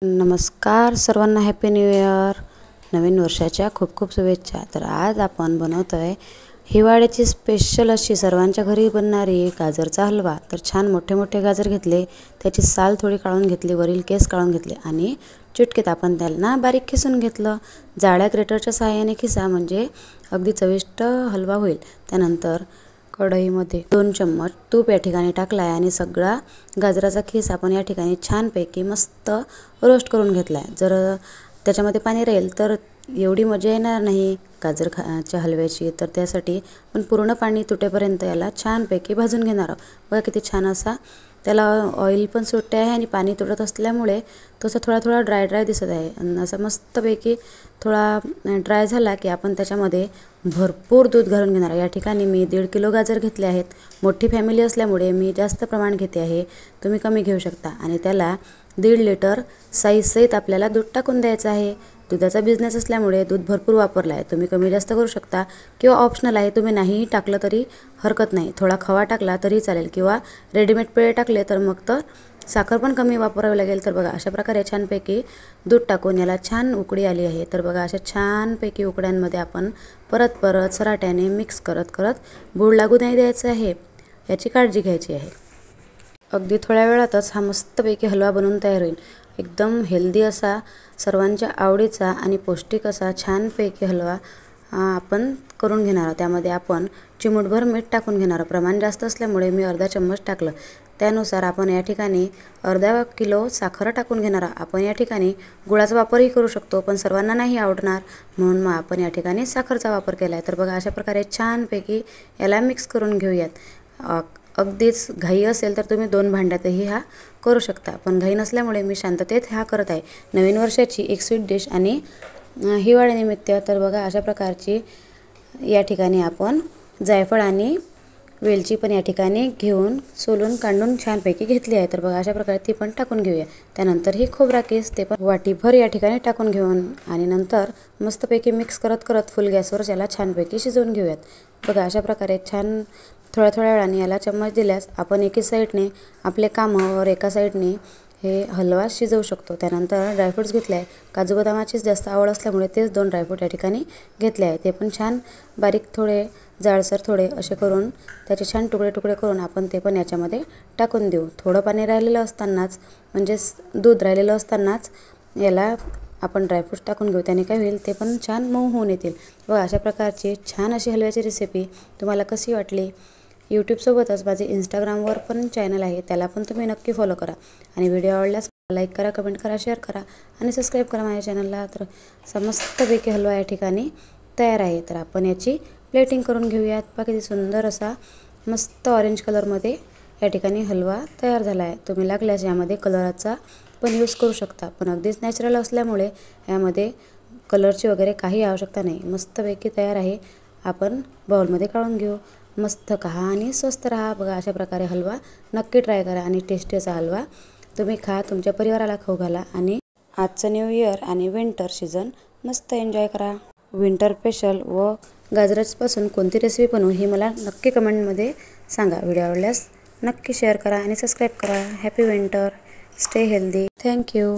नमस्कार सर्वांना, happy new year. नवीन वर्षाच्या खूप खूप शुभेच्छा. तर आज आपण बनवतोय हिवाळ्याची स्पेशल अशी सर्वांच्या घरी बनणारी गाजरचा हलवा. तर छान मोठे मोठे गाजर घेतले, त्याची साल थोडी काढून घेतली, वरील केस काढून घेतले आणि चुटकीत आपण त्यांना बारीक खिसून घेतलं. जाळ्या ग्रेटरच्या सहाय्याने खिसा, म्हणजे अगदी चविष्ट हलवा होईल. त्यानंतर कढईमध्ये 2 चम्मच तूप या ठिकाणी टाकला आहे आणि सगळा गाजराचा खीस आपण या ठिकाणी छानपैकी मस्त रोस्ट करून घेतला आहे. जर त्याच्यामध्ये पाणी राहील तर एवढी मजा येणार नाही गाजरच्या हलव्याची. तर त्यासाठी आपण पूर्ण पाणी तुटेपर्यंत याला छानपैकी भाजून घेणार आहोत. बघा किती छान असा त्याला ऑइल पण सुटते आहे आणि पाणी तुटत असल्यामुळे तो असा थोडा थोडा ड्राय दिसत आहे. आणि असा मस्तपैकी थोडा ड्राय झाला की आपण त्याच्यामध्ये भरपूर दूध घालून घेणार आहे. या ठिकाणी मी 1.5 किलो गाजर घेतले आहेत. मोठी फॅमिली असल्यामुळे मी जास्त प्रमाण घेते आहे, तुम्ही कमी घेऊ शकता. आणि त्याला 1.5 लिटर साईजसहित आपल्याला दूध टाकून द्यायचं आहे. दुधाचा बिझनेस असल्यामुळे दूध भरपूर वापरला आहे. तुम्ही कमी जास्त करू शकता किंवा ऑप्शनल आहे, तुम्ही नाहीही टाकलं तरी हरकत नाही. थोडा खवा टाकला तरी चालेल किंवा रेडीमेड पेळे टाकले तर मग तर साखर पण कमी वापरावी लागेल. तर बघा अशा प्रकारे छानपैकी दूध टाकून याला छान उकळी आली आहे. तर बघा अशा छानपैकी उकड्यांमध्ये आपण परत परत सराट्याने मिक्स करत करत बूड लागू नाही द्यायचं आहे, याची काळजी घ्यायची आहे. अगदी थोड्या वेळातच हा मस्तपैकी हलवा बनवून तयार होईल. एकदम हेल्दी असा, सर्वांच्या आवडीचा आणि पौष्टिक असा छानपैकी हलवा आपण करून घेणार आहोत. त्यामध्ये आपण चिमूटभर मीठ टाकून घेणार आहोत. प्रमाण जास्त असल्यामुळे मी अर्धा चम्मच टाकलं. त्यानुसार आपण या ठिकाणी अर्धा किलो साखर टाकून घेणार आहोत. आपण या ठिकाणी गुळाचा वापरही करू शकतो, पण सर्वांना नाही आवडणार म्हणून मग आपण या ठिकाणी साखरचा वापर केला आहे. तर बघा अशा प्रकारे छानपैकी याला मिक्स करून घेऊयात. अगदीच घाई असेल तर तुम्ही 2 भांड्यातही हा करू शकता, पण घाई नसल्यामुळे मी शांततेत हा करत आहे. नवीन वर्षाची एक स्वीट डिश आणि हिवाळ्यानिमित्त. तर बघा अशा प्रकारची या ठिकाणी आपण जायफळ आणि वेलची पण या ठिकाणी घेऊन सोलून काढून छानपैकी घेतली आहे. तर बघा अशा प्रकारे ती पण टाकून घेऊया. त्यानंतर ही खोबरा केस ते पण वाटीभर या ठिकाणी टाकून घेऊन आणि नंतर मस्तपैकी मिक्स करत करत फुल गॅसवर याला छानपैकी शिजवून घेऊयात. बघा अशा प्रकारे छान थोड्या थोड्या वेळाने याला चम्मच दिल्यास आपण एकी साईडने आपले कामं और एका साईडने हे हलवा शिजवू शकतो. त्यानंतर ड्रायफ्रूट्स घेतले आहे. काजू बदामाचीच जास्त आवड असल्यामुळे तेच 2 ड्रायफ्रूट या ठिकाणी घेतले आहे. ते पण छान बारीक थोडे जाडसर थोडे असे करून त्याचे छान तुकडे तुकडे करून आपण ते पण याच्यामध्ये टाकून देऊ. थोडं पाणी राहिलेलं असतानाच, म्हणजेच दूध राहिलेलं असतानाच याला आपण ड्रायफ्रूट्स टाकून घेऊ. त्याने काय होईल, ते पण छान मऊ होऊन येतील. बघा अशा प्रकारची छान अशी हलव्याची रेसिपी तुम्हाला कशी वाटली. यूट्यूबसोबतच माझे इंस्टाग्रामवर पण चॅनल आहे, त्याला पण तुम्ही नक्की फॉलो करा. आणि व्हिडिओ आवडल्यास लाईक करा, कमेंट करा, शेअर करा आणि सबस्क्राईब करा माझ्या चॅनलला. तर मस्तपैकी हलवा या ठिकाणी तयार आहे. तर आपण याची प्लेटिंग करून घेऊयात. बघा किती सुंदर असा मस्त ऑरेंज कलरमध्ये या ठिकाणी हलवा तयार झाला आहे. तुम्ही लागल्यास यामध्ये कलराचा पण यूज करू शकता, पण अगदीच नॅचरल असल्यामुळे यामध्ये कलरची वगैरे काही आवश्यकता नाही. मस्तपैकी तयार आहे. आपण बाउलमध्ये काढून घेऊ. मस्त खा आणि स्वस्त राहा. बघा अशा प्रकारे हलवा नक्की ट्राय करा आणि टेस्टी असा हलवा तुम्ही खा, तुमच्या परिवाराला खाऊ घाला आणि आजचं न्यू इयर आणि विंटर सीझन मस्त एन्जॉय करा. विंटर स्पेशल व गाजरापासून कोणती रेसिपी बनवू ही मला नक्की कमेंटमध्ये सांगा. व्हिडिओ आवडल्यास नक्की शेअर करा आणि सबस्क्राईब करा. Happy winter, stay healthy. Thank you.